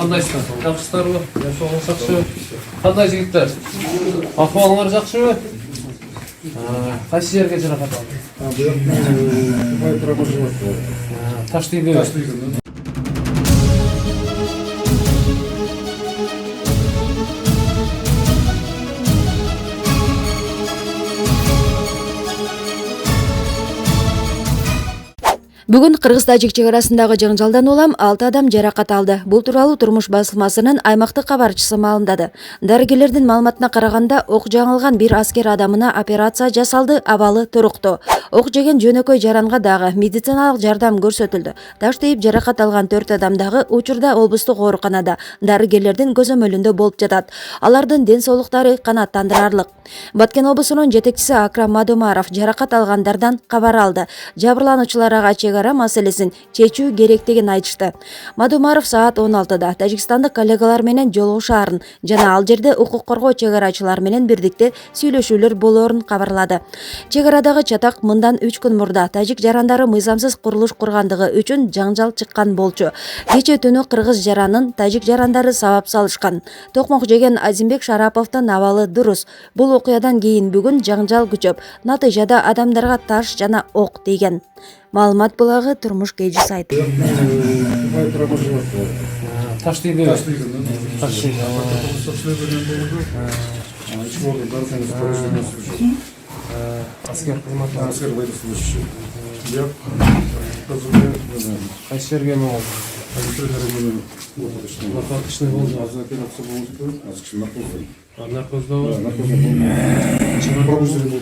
Кандайсыздар? Жакшысыздарбы? Жашооңуз жакшыбы? Кандай жигиттер? Акыбалыңар жакшыбы? Кайсы жерге жаракат алдың? Таштыйбы. Бүгін Кыргыз-Тажик чегарасындагы жаңжалдан улам 6 адам жаракат алды. Бул тууралуу Турмуш басылмасынын аймактык кабарчысы маалымдады. Дарыгерлердин маалыматына караганда, ок жаңылган бир аскер адамына операция жасалды, абалы туруктуу. Ок жеген жөнөкөй жаранга дагы медициналык жардам көрсөтүлдү. Таш тийип жаракат алган 4 адам дагы учурда облустук ооруканада дарыгерлердин көзөмөлүндө болуп жатат. Алардын ден соолуктары канааттандырарлык. Баткен облусунун жетекчиси Акрам Мадумаров жаракат алгандардан кабар алды. Жабырлануучулар ага чегара маселесин чечүү керектигин айтышты. Мадумаров саат 16-да тажикстандык коллегалар менен жолугушаарын жана ал жерде укук коргоо чегарачылар менен бирдикте сүйлөшүүлөр болоорун кабарлады. Чегарадагы чатак мындан 3 күн мурда тажик жарандары мыйзамсыз курулуш кургандыгы үчүн жаңжал чыккан болчу. Кече түнү кыргыз жаранын тажик жарандары сабап салышкан. Токмок жеген Азимбек Шараповдун абалы дурус. Бул окуядан кийин бүгүн жаңжал күчөп, натыйжада адамдарга таш жана ок тийген. Маалымат булагы Турмуш Кejи сайты. Таш тийди. Аскер кызматы. Аскер военнослужащий. Я Кайсы жерге болду? Наркотичный болду. за операцию был наркозный. Наркоздобу. Пробуждение был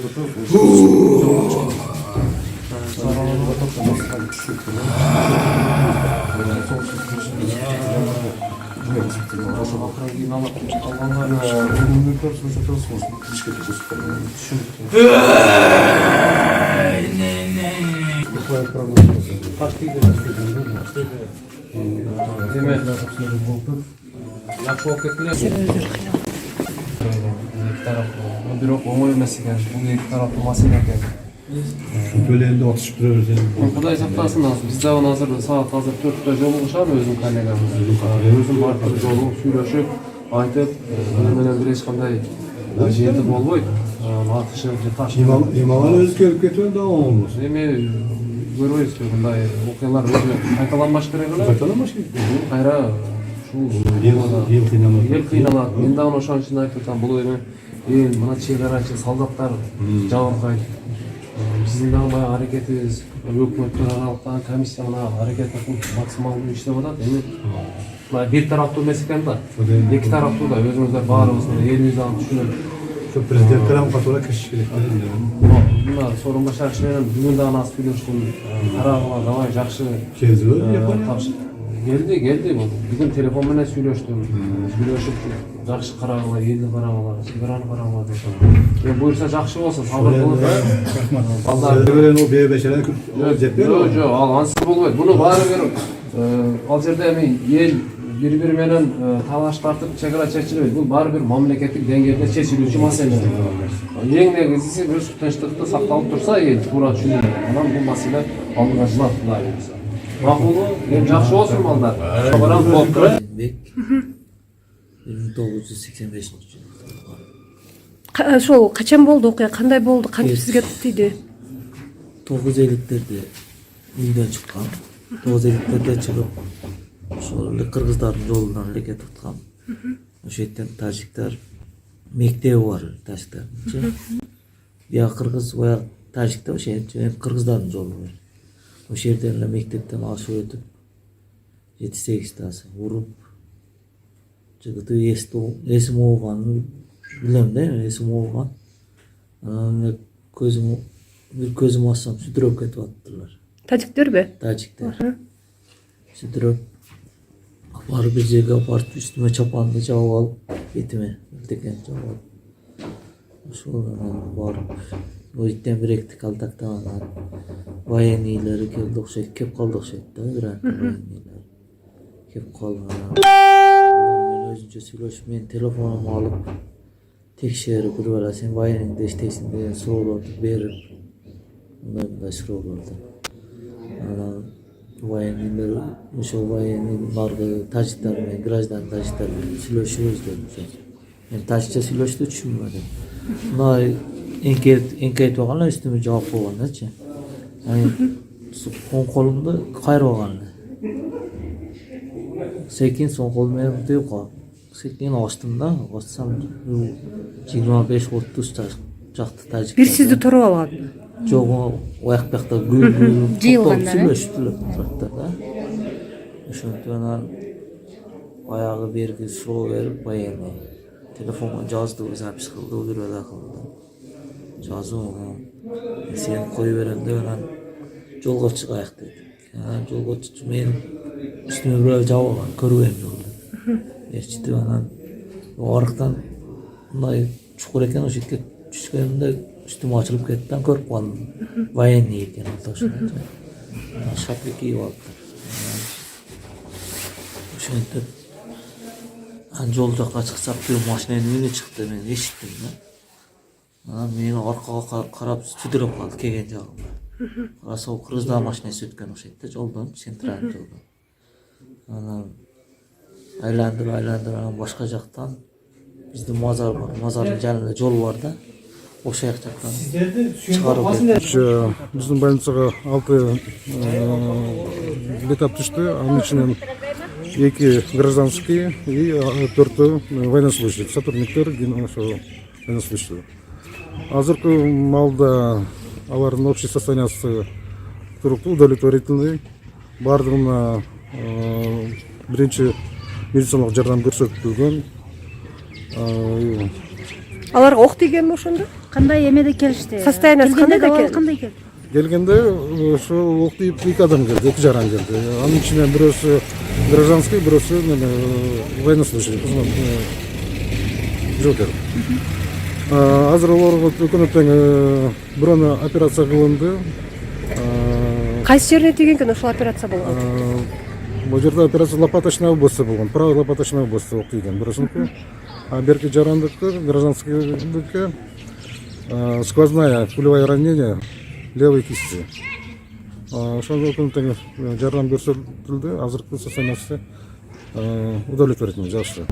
бирок оңой эмес экен. Бул эки тараптуу маселе экен. Бөлөндө отушуп жүрөбүз. Кудай сактасын, биз дагы азыр саат 4-тө жолугушам өзүм коллегам. Өзүм барып жолугуп сүйлөшүп, айтып, менен бир эч кандай жерде болбойт. Атышы же таш. Имаман өзү келип кетип да оңолмуш. Эми көрбөйбүзбү мындай окуялар өзү кайталанбаш керек эле. Кайталамаш керек. Кайра ушул эл кыйналат. эл кыйналат. Мен дагы ошон үчүн айтып атам, бул эми эл мына чегарачы солдаттар жабыркайт. Биздин дагы баягы аракетибиз өкмөттөр аралыктагы комиссия мына аракет кылып максималдуу иштеп атат. Эми мына бир тараптуу эмес экен да. Эки тараптуу да өзүңүздөр баарыбыз элибиз дагы түшүнөт. Президент тарабы катуура киришиш керек. Мына Сооронбай Шарипов менен бүгүн дагы аз сүйлөштүм. Карагыла давай жакшы келди. Бүгүн телефон менен сүйлөштүм. Сүйлөшүп жакшы карагыла, элди карагыла, чегараны карагыла деп. Буюрса жакшы болсун, сабыр кылып. Балдар берен о бебешерен жетпейт. Жок, ал ансыз болбойт. Буну баары керек. Ал жерде эми эл бири-бири менен талаш тартып чегара чечилбейт. Бул баары бир мамлекеттик деңгээлде чечилүүчү маселе. Эң негизгиси өз тынчтыкты сакталып турса, эл туура түшүнөт. Анан бул маселе алдыга жылат Кудай буйрса. Макулу, эми жакшы болсун балдар. Барам болуп турат. 1985 Ошол качан болду окуя, кандай болду, кантип сизге тийди? 950-терде үйдөн чыккан. 950-терде чыгып, ошол эле кыргыздардын жолунан эле кетип аткан. Ошол жерден тажиктер мектеби бар, тажиктардын. Бияк кыргыз, бияк тажикте ошол жерде кыргыздардын жолу бар. Ошол жерден эле мектептен ашып өтүп 7-8 тасы уруп жигити эсим ооган билем да, эсим ооган. Анан көзүм ачсам сүдүрөп кетип аттылар. Тажиктерби? Тажиктер. Сүдүрөп барып бир жерге барып үстүмө чапанды жабып алып, бетиме бирдекен жабып алып. Ошолдан барып Оюттан биректи калтактаган военныйлар келди окшойт, кеп калды окшойт да, бирок военныйлар кеп калган. Мен өзүнчө сүйлөшүп, мен телефонумду алып текшерип, бир бала сен военныйда иштейсиң деген суроолорду берип, мындай суроолорду. Анан военныйлер ошол военныйларды тажиктар менен граждан тажиктар менен сүйлөшүбүз деп. Мен тажикча сүйлөштү, түшүнбөдүм. Мына эңкейтип алган эле үстүмө жаап койгондачы. Оң колумду кайрып алган эле. Секин соң кол менен түйүп калып. Секин ачтым да, ачсам 25-30 жакты тажиктар. Бир сизди туруп алган. Жок, ояк бакта гүл Жыйылганда, сүйлөштүлөр да. Ошентип анан баягы берги суроо берип, военный телефонго жазды, запись кылды, убирбада кылды. Жазуу, сени кое берем деп анан жолго чыгайык деди. Анан жолго чыгып мен үстүмө бирөө жаап алган, көрбөйм жолду. Ээрчитип анан арыктан мындай чукур экен, ошол жерге түшкөнүмдө üstüm açılıp ketти, көрүп калдым. Военный экен ошондо. Шапка кийип алыптыр. Ошентип анан жол жакка чыксак, бир машинанын үйүнө чыкты, мен эшиктим да. Анан мени аркага карап сүдүрөп калды келген жагыма. Карасам кыргыздар машинасы өткөн окшойт да, жолдон, центральный жолдон. Анан айландырып анан башка жактан биздин мазар бар, мазардын жанында жол бар да. Ошол жактан чыгарып биздин больницага 6 бетап түштү. Анын ичинен 2 гражданский и 4 военнослужащий, сотрудниктер, военнослужащий. Азыркы маалда алардын общий состояниясы туруктуу, удовлетворительный. Бардыгына биринчи медициналык жардам көрсөтүлгөн. Аларга ок тийгенби ошондо? Кандай эмеде келишти? Состояниясы кандай экен? Кандай келди? Келгенде ошо ок тийип 2 адам келди, 2 жаран келди. Анын ичинен бирөөсү гражданский, бирөөсү военнослужащий, жоокер. Азыр олорго күнү тең бирөөнө операция кылынды. Кайсы жерине тийген экен ошол операция болгон? Бул жерде операция лопаточная область болгон, правый лопаточная область ок тийген бирөөсүнүкү. А берки жарандыкы, гражданскийдики сквозная пулевое ранение левой кисти. Ошондо күнү тең жардам көрсөтүлдү. Азыркы состояниясы удовлетворительный, жакшы.